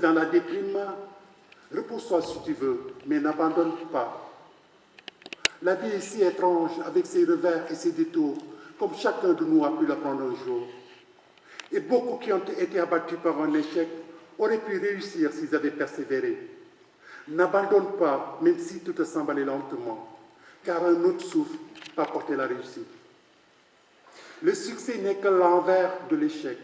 dans la déprime, repose-toi si tu veux, mais n'abandonne pas. La vie est si étrange avec ses revers et ses détours, comme chacun de nous a pu l'apprendre un jour. Et beaucoup qui ont été abattus par un échec auraient pu réussir s'ils avaient persévéré. N'abandonne pas, même si tout te semble aller lentement, car un autre souffle peut apporter la réussite. Le succès n'est que l'envers de l'échec.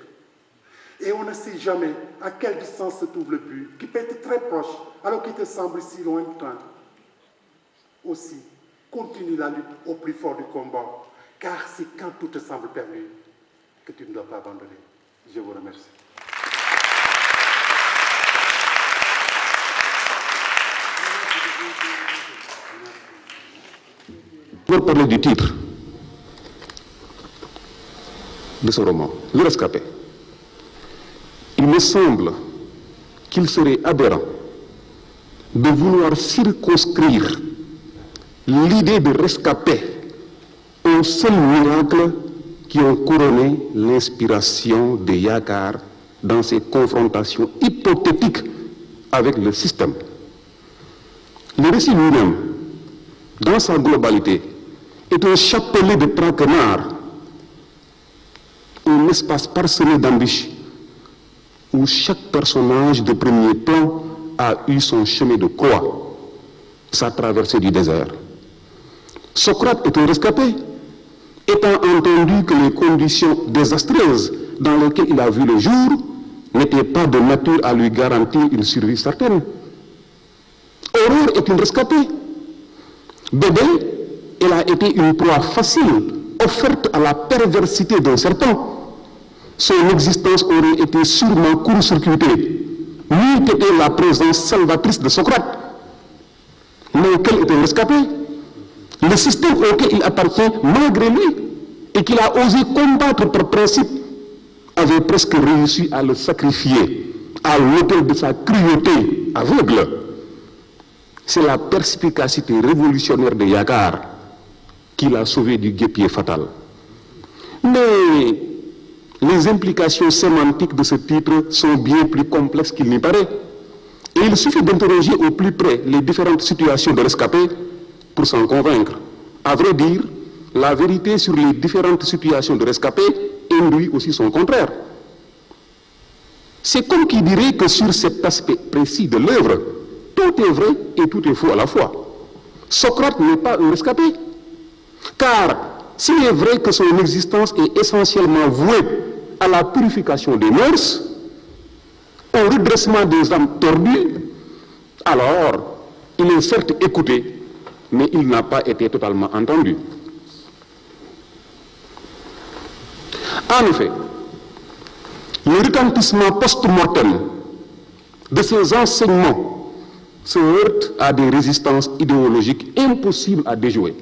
Et on ne sait jamais à quelle distance se trouve le but, qui peut être très proche, alors qu'il te semble si lointain. Aussi, continue la lutte au plus fort du combat, car c'est quand tout te semble perdu que tu ne dois pas abandonner. Je vous remercie. Pour parler du titre de ce roman, Le Rescapé, il me semble qu'il serait aberrant de vouloir circonscrire l'idée de rescapé aux seuls miracles qui ont couronné l'inspiration de Yakar dans ses confrontations hypothétiques avec le système. Le récit lui-même, dans sa globalité, est un chapelet de traquenards, un espace parsemé d'embûches, où chaque personnage de premier plan a eu son chemin de croix, sa traversée du désert. Socrate est un rescapé, étant entendu que les conditions désastreuses dans lesquelles il a vu le jour n'étaient pas de nature à lui garantir une survie certaine. Aurore est une rescapée. Bébé, elle a été une proie facile, offerte à la perversité d'un serpent. Son existence aurait été sûrement court-circuitée, n'eût été la présence salvatrice de Socrate. Mais quel est un rescapé? Le système auquel il appartient malgré lui et qu'il a osé combattre par principe avait presque réussi à le sacrifier à l'autel de sa cruauté aveugle. C'est la perspicacité révolutionnaire de Yakar qui l'a sauvé du guêpier fatal. Mais les implications sémantiques de ce titre sont bien plus complexes qu'il n'y paraît. Et il suffit d'interroger au plus près les différentes situations de rescapés pour s'en convaincre. À vrai dire, la vérité sur les différentes situations de rescapés induit aussi son contraire. C'est comme qui dirait que sur cet aspect précis de l'œuvre, tout est vrai et tout est faux à la fois. Socrate n'est pas un rescapé. Car s'il est vrai que son existence est essentiellement vouée à la purification des mœurs, au redressement des âmes tordues, alors il est certes écouté, mais il n'a pas été totalement entendu. En effet, le retentissement post-mortem de ces enseignements se heurte à des résistances idéologiques impossibles à déjouer.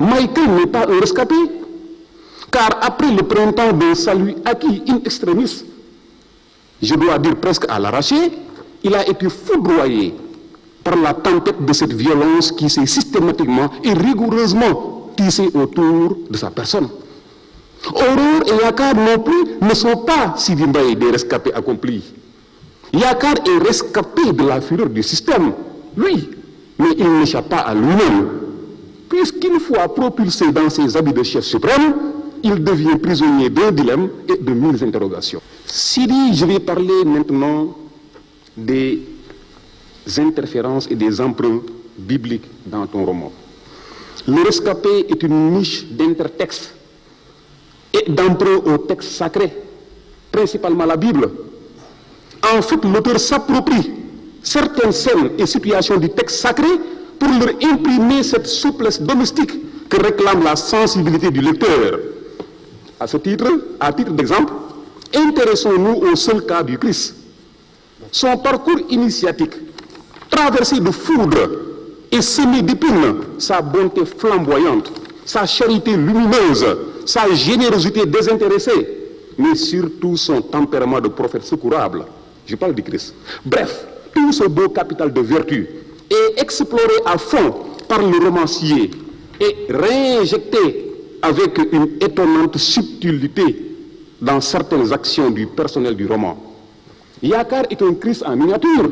Michael n'est pas un rescapé, car après le printemps d'un salut acquis in extremis, je dois dire presque à l'arraché, il a été foudroyé par la tempête de cette violence qui s'est systématiquement et rigoureusement tissée autour de sa personne. Aurore et Yakar non plus ne sont pas Sidi Mbaye des rescapés accomplis. Yakar est rescapé de la fureur du système, oui, mais il n'échappe pas à lui-même, puisqu'une fois propulsé dans ses habits de chef suprême, il devient prisonnier d'un dilemme et de mille interrogations. Sidi, je vais parler maintenant des interférences et des emprunts bibliques dans ton roman. Le rescapé est une niche d'intertexte et d'emprunt au texte sacré, principalement la Bible. En fait, l'auteur s'approprie certaines scènes et situations du texte sacré pour leur imprimer cette souplesse domestique que réclame la sensibilité du lecteur. À ce titre, à titre d'exemple, intéressons-nous au seul cas du Christ. Son parcours initiatique, traversé de foudre et semé d'épines, sa bonté flamboyante, sa charité lumineuse, sa générosité désintéressée, mais surtout son tempérament de prophète secourable. Je parle du Christ. Bref, tout ce beau capital de vertu est exploré à fond par le romancier et réinjecté avec une étonnante subtilité dans certaines actions du personnel du roman. Yakar est un Christ en miniature.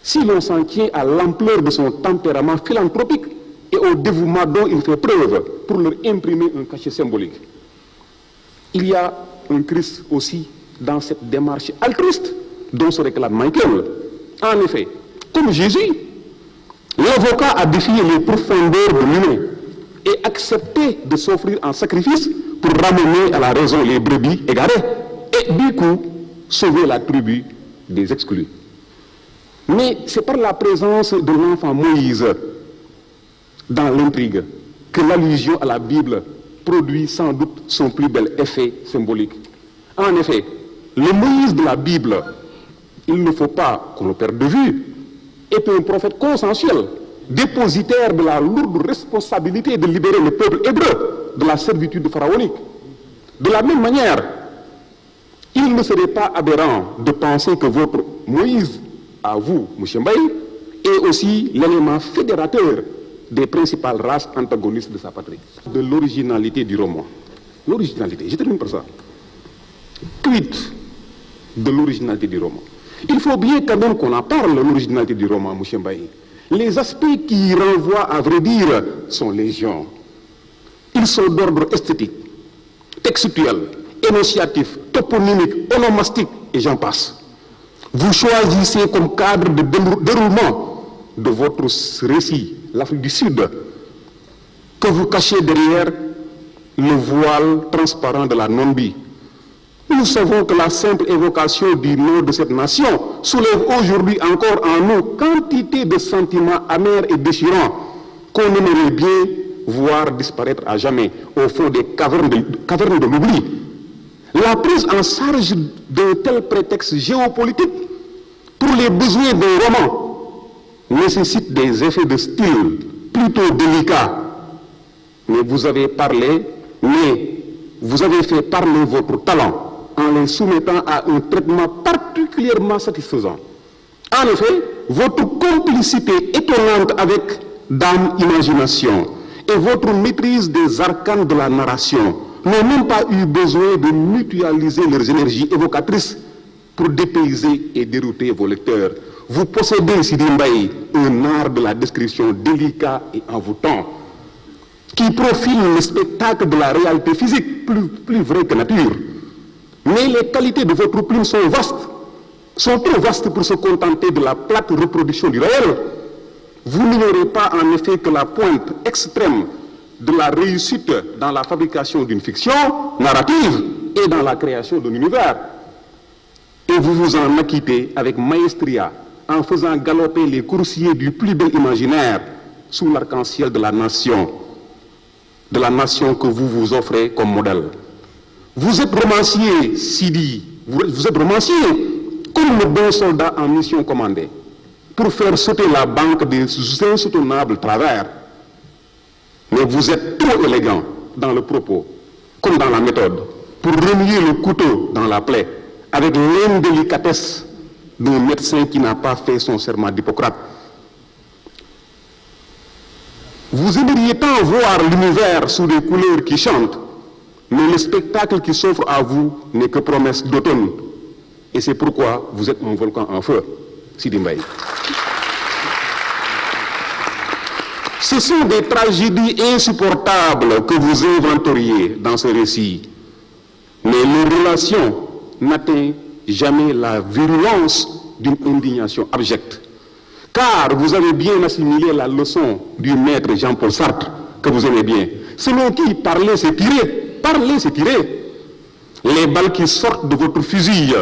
Si l'on s'en tient à l'ampleur de son tempérament philanthropique et au dévouement dont il fait preuve pour leur imprimer un cachet symbolique. Il y a un Christ aussi dans cette démarche altruiste dont se réclame Michael. En effet, comme Jésus, l'avocat a défié les profondeurs de l'humain et accepté de s'offrir en sacrifice pour ramener à la raison les brebis égarées et du coup sauver la tribu des exclus. Mais c'est par la présence de l'enfant Moïse dans l'intrigue que l'allusion à la Bible produit sans doute son plus bel effet symbolique. En effet, le Moïse de la Bible, il ne faut pas qu'on le perde de vue, est un prophète consensuel, dépositaire de la lourde responsabilité de libérer le peuple hébreu de la servitude pharaonique. De la même manière, il ne serait pas aberrant de penser que votre Moïse, à vous, M. Mbaye, est aussi l'élément fédérateur des principales races antagonistes de sa patrie. De l'originalité du roman. L'originalité, je termine par ça. Quid de l'originalité du roman? Il faut bien quand même qu'on en parle de l'originalité du roman, M. Mbaye. Les aspects qui y renvoient, à vrai dire, sont légion. Ils sont d'ordre esthétique, textuel, énonciatif, toponymique, onomastique, et j'en passe. Vous choisissez comme cadre de déroulement de votre récit l'Afrique du Sud, que vous cachez derrière le voile transparent de la non-bi. Nous savons que la simple évocation du nom de cette nation soulève aujourd'hui encore en nous quantité de sentiments amers et déchirants qu'on aimerait bien voir disparaître à jamais au fond des cavernes de l'oubli. La prise en charge d'un tel prétexte géopolitique pour les besoins d'un roman nécessite des effets de style plutôt délicats. Mais vous avez fait parler votre talent en les soumettant à un traitement particulièrement satisfaisant. En effet, votre complicité étonnante avec Dame Imagination et votre maîtrise des arcanes de la narration n'ont même pas eu besoin de mutualiser leurs énergies évocatrices pour dépayser et dérouter vos lecteurs. Vous possédez, Sidi Mbaye, un art de la description délicat et envoûtant, qui profile le spectacle de la réalité physique, plus vrai que nature. Mais les qualités de votre plume sont vastes, sont trop vastes pour se contenter de la plate reproduction du réel. Vous n'ignorez pas en effet que la pointe extrême de la réussite dans la fabrication d'une fiction narrative et dans la création d'un univers. Et vous vous en acquittez avec maestria en faisant galoper les coursiers du plus bel imaginaire sous l'arc-en-ciel de la nation que vous vous offrez comme modèle. Vous êtes romancier, Sidi, vous êtes romancier comme le bon soldat en mission commandée pour faire sauter la banque des insoutenables travers. Mais vous êtes trop élégant dans le propos, comme dans la méthode, pour remuer le couteau dans la plaie avec l'indélicatesse d'un médecin qui n'a pas fait son serment d'Hippocrate. Vous aimeriez tant voir l'univers sous des couleurs qui chantent, mais le spectacle qui s'offre à vous n'est que promesse d'automne. Et c'est pourquoi vous êtes un volcan en feu, Sidi Mbaye. Ce sont des tragédies insupportables que vous inventoriez dans ce récit. Mais les relations n'atteignent jamais la virulence d'une indignation abjecte. Car vous avez bien assimilé la leçon du maître Jean-Paul Sartre, que vous aimez bien, selon qui parler c'est tirer. Parler c'est tirer. Les balles qui sortent de votre fusil,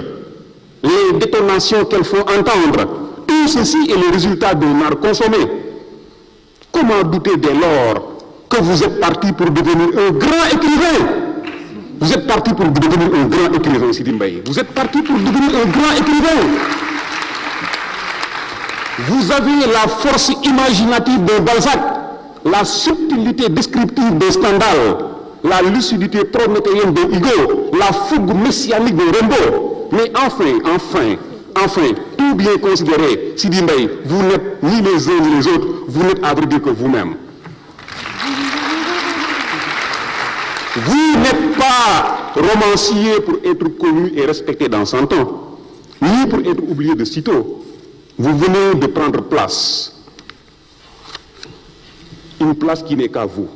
les détonations qu'elles font entendre, tout ceci est le résultat d'un art consommé. Comment douter dès lors que vous êtes parti pour devenir un grand écrivain? Vous êtes parti pour devenir un grand écrivain, Sidi Mbaye. Vous êtes parti pour devenir un grand écrivain. Vous avez la force imaginative d'un Balzac, la subtilité descriptive d'un Stendhal, la lucidité prométhéenne d'un Hugo, la fougue messianique d'un Rimbaud. Mais enfin, tout bien considéré, Sidi Mbaye, vous n'êtes ni les uns ni les autres, vous n'êtes à vrai dire que vous-même. Vous n'êtes pas romancier pour être connu et respecté dans 100 ans. ni pour être oublié de sitôt. Vous venez de prendre place. Une place qui n'est qu'à vous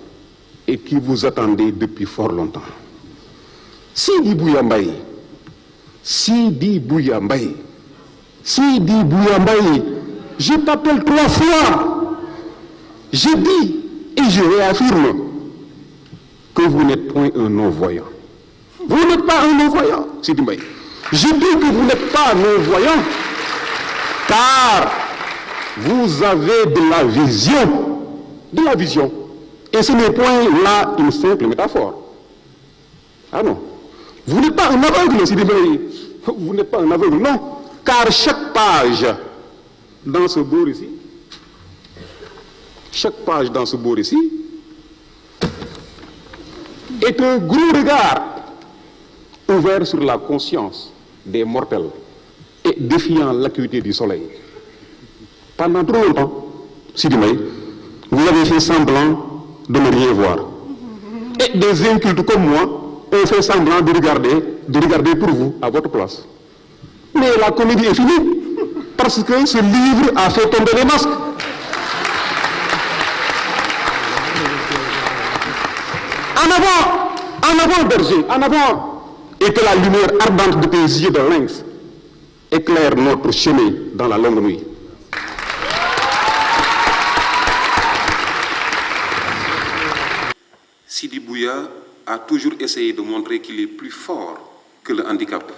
et qui vous attendait depuis fort longtemps. Sidi Bouya Mbaye, Sidi Bouya Mbaye, Sidi Bouya Mbaye, je t'appelle 3 fois. Je dis et je réaffirme que vous n'êtes point un non-voyant. Vous n'êtes pas un non-voyant, Sidi Mbaye. Je dis que vous n'êtes pas un non-voyant, car vous avez de la vision. De la vision. Et ce n'est point là une simple métaphore. Ah non. Vous n'êtes pas un aveugle, Sidi Mbaye. Vous n'êtes pas un aveugle, non. Car chaque page dans ce beau récit, est un gros regard ouvert sur la conscience des mortels et défiant l'acuité du soleil. Pendant trop longtemps, Sidi Mbaye, vous avez fait semblant de ne rien voir. Et des incultes comme moi ont fait semblant de regarder pour vous à votre place. Mais la comédie est finie, parce que ce livre a fait tomber les masques. En avant, berger, en avant, et que la lumière ardente de tes yeux de lynx éclaire notre chemin dans la longue nuit. Sidi Bouya a toujours essayé de montrer qu'il est plus fort que le handicap.